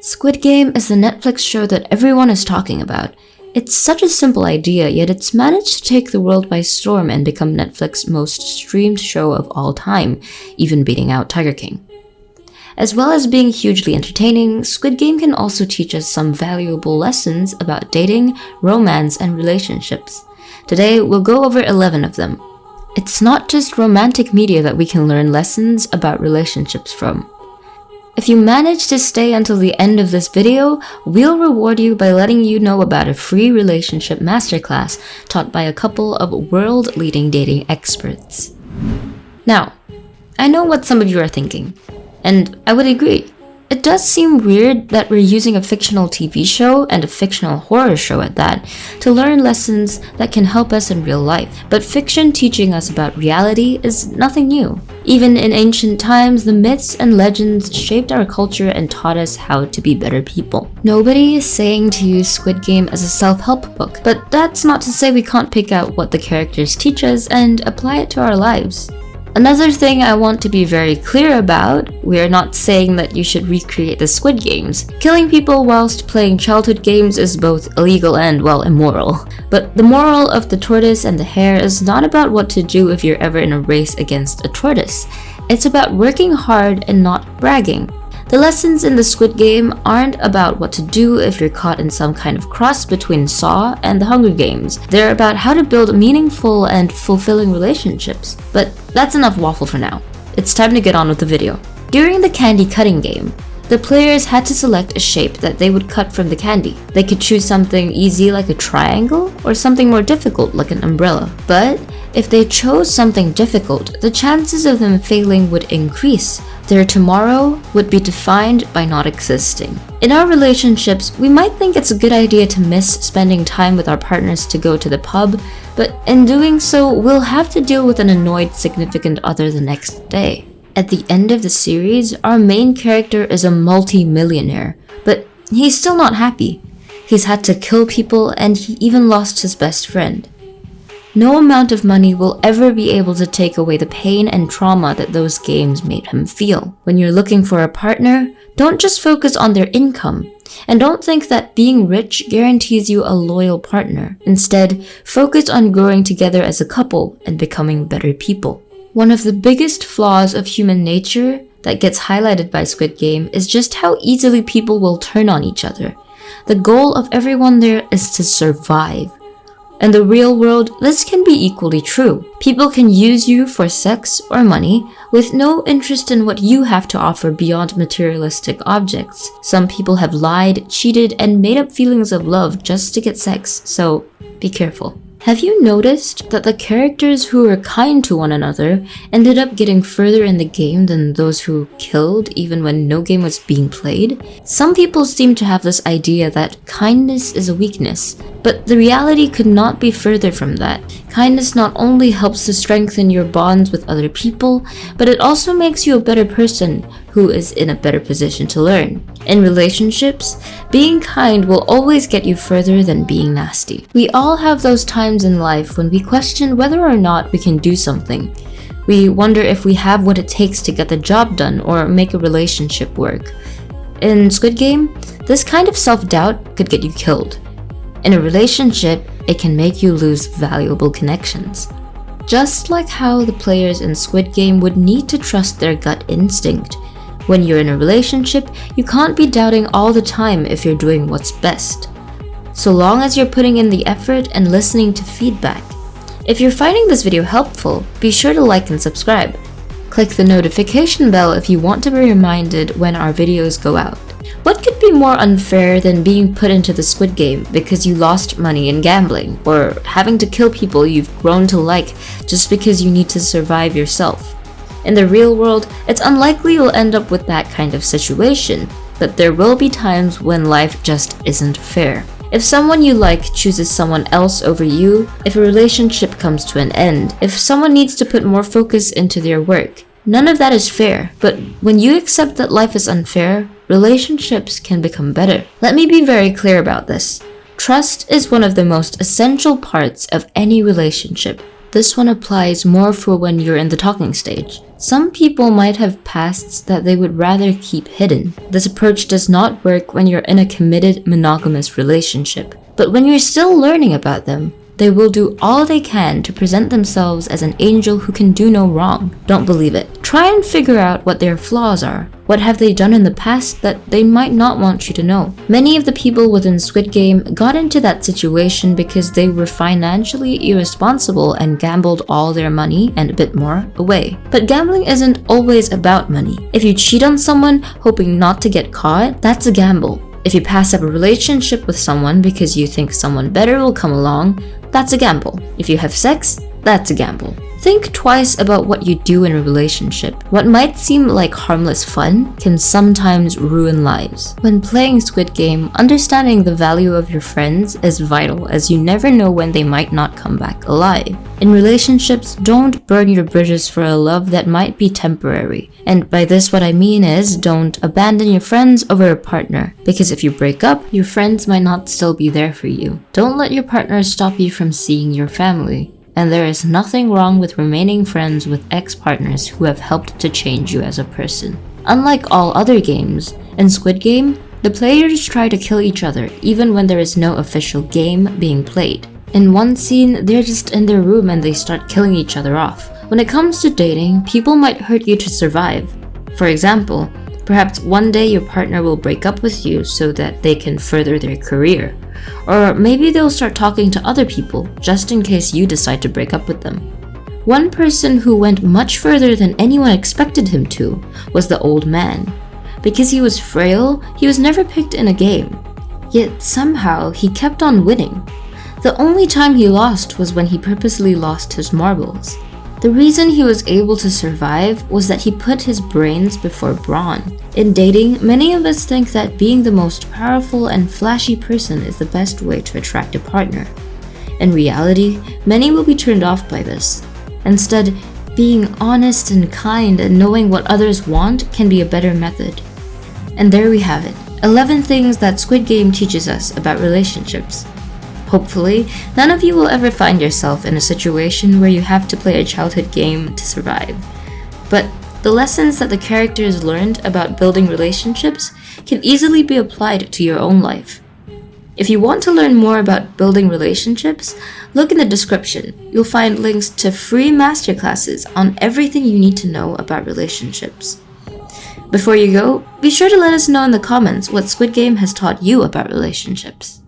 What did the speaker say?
Squid Game is the Netflix show that everyone is talking about. It's such a simple idea, yet it's managed to take the world by storm and become Netflix's most streamed show of all time, even beating out Tiger King. As well as being hugely entertaining, Squid Game can also teach us some valuable lessons about dating, romance, and relationships. Today, we'll go over 11 of them. It's not just romantic media that we can learn lessons about relationships from. If you manage to stay until the end of this video, we'll reward you by letting you know about a free relationship masterclass taught by a couple of world-leading dating experts. Now, I know what some of you are thinking, and I would agree. It does seem weird that we're using a fictional TV show, and a fictional horror show at that, to learn lessons that can help us in real life. But fiction teaching us about reality is nothing new. Even in ancient times, the myths and legends shaped our culture and taught us how to be better people. Nobody is saying to use Squid Game as a self-help book, but that's not to say we can't pick out what the characters teach us and apply it to our lives. Another thing I want to be very clear about, we are not saying that you should recreate the Squid Games. Killing people whilst playing childhood games is both illegal and, well, immoral. But the moral of the tortoise and the hare is not about what to do if you're ever in a race against a tortoise. It's about working hard and not bragging. The lessons in the Squid Game aren't about what to do if you're caught in some kind of cross between Saw and the Hunger Games. They're about how to build meaningful and fulfilling relationships. But that's enough waffle for now. It's time to get on with the video. During the candy cutting game, the players had to select a shape that they would cut from the candy. They could choose something easy like a triangle or something more difficult like an umbrella. But if they chose something difficult, the chances of them failing would increase. Their tomorrow would be defined by not existing. In our relationships, we might think it's a good idea to miss spending time with our partners to go to the pub, but in doing so, we'll have to deal with an annoyed significant other the next day. At the end of the series, our main character is a multi-millionaire, but he's still not happy. He's had to kill people and he even lost his best friend. No amount of money will ever be able to take away the pain and trauma that those games made him feel. When you're looking for a partner, don't just focus on their income. And don't think that being rich guarantees you a loyal partner. Instead, focus on growing together as a couple and becoming better people. One of the biggest flaws of human nature that gets highlighted by Squid Game is just how easily people will turn on each other. The goal of everyone there is to survive. In the real world, this can be equally true. People can use you for sex or money with no interest in what you have to offer beyond materialistic objects. Some people have lied, cheated, and made up feelings of love just to get sex, so be careful. Have you noticed that the characters who were kind to one another ended up getting further in the game than those who killed even when no game was being played? Some people seem to have this idea that kindness is a weakness, but the reality could not be further from that. Kindness not only helps to strengthen your bonds with other people, but it also makes you a better person who is in a better position to learn. In relationships, being kind will always get you further than being nasty. We all have those times in life when we question whether or not we can do something. We wonder if we have what it takes to get the job done or make a relationship work. In Squid Game, this kind of self-doubt could get you killed. In a relationship, it can make you lose valuable connections. Just like how the players in Squid Game would need to trust their gut instinct. When you're in a relationship, you can't be doubting all the time if you're doing what's best. So long as you're putting in the effort and listening to feedback. If you're finding this video helpful, be sure to like and subscribe. Click the notification bell if you want to be reminded when our videos go out. What could be more unfair than being put into the Squid Game because you lost money in gambling, or having to kill people you've grown to like just because you need to survive yourself? In the real world, it's unlikely you'll end up with that kind of situation, but there will be times when life just isn't fair. If someone you like chooses someone else over you, if a relationship comes to an end, if someone needs to put more focus into their work, none of that is fair. But when you accept that life is unfair, relationships can become better. Let me be very clear about this. Trust is one of the most essential parts of any relationship. This one applies more for when you're in the talking stage. Some people might have pasts that they would rather keep hidden. This approach does not work when you're in a committed monogamous relationship. But when you're still learning about them, they will do all they can to present themselves as an angel who can do no wrong. Don't believe it. Try and figure out what their flaws are. What have they done in the past that they might not want you to know? Many of the people within Squid Game got into that situation because they were financially irresponsible and gambled all their money and a bit more away. But gambling isn't always about money. If you cheat on someone hoping not to get caught, that's a gamble. If you pass up a relationship with someone because you think someone better will come along, that's a gamble. If you have sex, that's a gamble. Think twice about what you do in a relationship. What might seem like harmless fun can sometimes ruin lives. When playing Squid Game, understanding the value of your friends is vital, as you never know when they might not come back alive. In relationships, don't burn your bridges for a love that might be temporary. And by this, what I mean is, don't abandon your friends over a partner. Because if you break up, your friends might not still be there for you. Don't let your partner stop you from seeing your family. And there is nothing wrong with remaining friends with ex-partners who have helped to change you as a person. Unlike all other games, in Squid Game, the players try to kill each other even when there is no official game being played. In one scene, they're just in their room and they start killing each other off. When it comes to dating, people might hurt you to survive. For example, perhaps one day your partner will break up with you so that they can further their career. Or maybe they'll start talking to other people just in case you decide to break up with them. One person who went much further than anyone expected him to was the old man. Because he was frail, he was never picked in a game. Yet somehow he kept on winning. The only time he lost was when he purposely lost his marbles. The reason he was able to survive was that he put his brains before brawn. In dating, many of us think that being the most powerful and flashy person is the best way to attract a partner. In reality, many will be turned off by this. Instead, being honest and kind and knowing what others want can be a better method. And there we have it, 11 things that Squid Game teaches us about relationships. Hopefully, none of you will ever find yourself in a situation where you have to play a childhood game to survive. But the lessons that the characters learned about building relationships can easily be applied to your own life. If you want to learn more about building relationships, look in the description. You'll find links to free masterclasses on everything you need to know about relationships. Before you go, be sure to let us know in the comments what Squid Game has taught you about relationships.